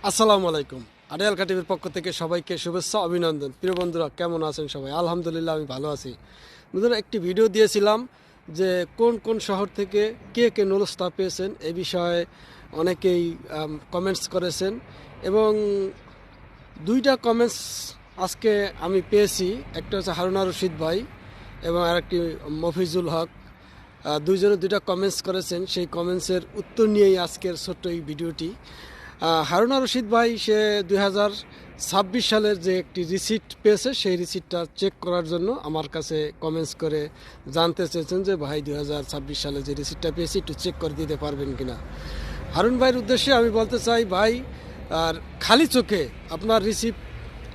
আসসালামু আলাইকুম। আড়িয়াল কাটিমের পক্ষ থেকে সবাইকে শুভেচ্ছা অভিনন্দন। প্রিয় বন্ধুরা, কেমন আছেন সবাই? আলহামদুলিল্লাহ, আমি ভালো আছি। বন্ধুরা, একটি ভিডিও দিয়েছিলাম যে কোন কোন শহর থেকে কে কে নুলস্তা পেয়েছেন এই বিষয়ে অনেকেই কমেন্টস করেছেন এবং দুইটা কমেন্টস আজকে আমি পেয়েছি। একটা হচ্ছে হারুনা রশিদ ভাই এবং আরেকটি মফিজুল হক। দুইজনে দুইটা কমেন্টস করেছেন, সেই কমেন্টসের উত্তর নিয়েই আজকের ছোট্ট এই ভিডিওটি। হারুনা রশিদ ভাই সে 2026 সালের যে একটি রিসিট পেয়েছে, সেই রিসিটটা চেক করার জন্য আমার কাছে কমেন্টস করে জানতে চেয়েছেন যে ভাই 2026 সালে যে রিসিটটা পেয়েছি একটু চেক করে দিতে পারবেন কিনা। হারুন ভাইয়ের উদ্দেশ্যে আমি বলতে চাই, ভাই আর খালি চোখে আপনার রিসিপ্ট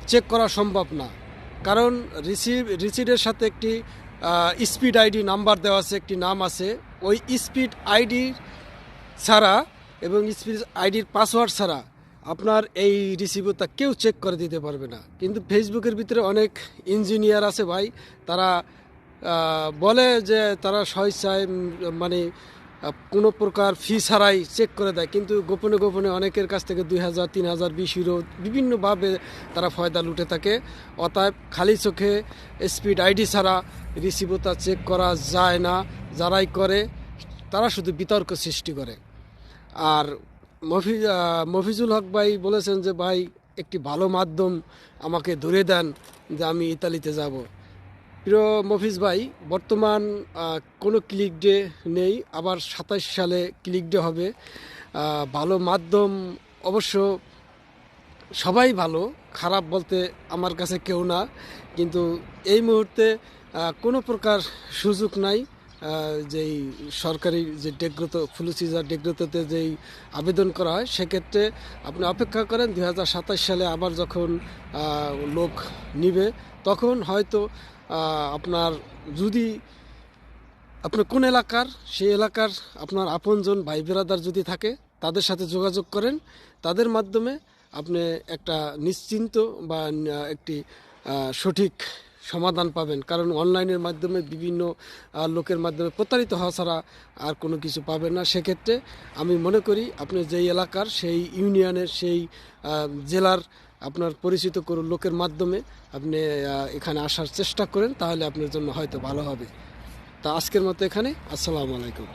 চেক করা সম্ভব না, কারণ রিসিটের সাথে একটি স্পিড আইডি নাম্বার দেওয়া আছে, একটি নাম আছে। ওই স্পিড আইডি ছাড়া এবং স্পিড আইডির পাসওয়ার্ড ছাড়া আপনার এই রিসিপ্টটা কেউ চেক করে দিতে পারবে না। কিন্তু ফেসবুকের ভিতরে অনেক ইঞ্জিনিয়ার আছে ভাই, তারা বলে যে তারা স্বেচ্ছায় মানে কোনো প্রকার ফি ছাড়াই চেক করে দেয়, কিন্তু গোপনে গোপনে অনেকের কাছ থেকে 2000, 3000, 20 ইউরো বিভিন্নভাবে তারা ফয়দা লুটে থাকে। অতএব খালি চোখে স্পিড আইডি ছাড়া রিসিপ্টটা চেক করা যায় না। যারাই করে তারা শুধু বিতর্ক সৃষ্টি করে। আর মফিজুল হক ভাই বলেছেন যে ভাই একটি ভালো মাধ্যম আমাকে ধরে দেন যে আমি ইতালিতে যাব। প্রিয় মফিজ ভাই, বর্তমান কোনো ক্লিক ডে নেই, আবার 27 সালে ক্লিক ডে হবে। ভালো মাধ্যম অবশ্য সবাই ভালো, খারাপ বলতে আমার কাছে কেউ না, কিন্তু এই মুহূর্তে কোনো প্রকার সুযোগ নাই। যেই সরকারি যে ডেগ্রত ফুলুসিজার ডেগ্রততে যেই আবেদন করা হয়, সেক্ষেত্রে আপনি অপেক্ষা করেন 2027 সালে আবার যখন লোক নিবে, তখন হয়তো আপনার যদি আপনি কোন এলাকার, সেই এলাকার আপনার আপনজন ভাই বেরাদার যদি থাকে, তাদের সাথে যোগাযোগ করেন, তাদের মাধ্যমে আপনি একটা নিশ্চিন্ত বা একটি সঠিক সমাধান পাবেন। কারণ অনলাইনের মাধ্যমে বিভিন্ন লোকের মাধ্যমে প্রতারিত হওয়া ছাড়া আর কোনো কিছু পাবেন না। সেক্ষেত্রে আমি মনে করি আপনি যেই এলাকার, সেই ইউনিয়নের, সেই জেলার আপনার পরিচিত কোনো লোকের মাধ্যমে আপনি এখানে আসার চেষ্টা করেন, তাহলে আপনার জন্য হয়তো ভালো হবে। তা আজকের মতো এখানে। আসসালামু আলাইকুম।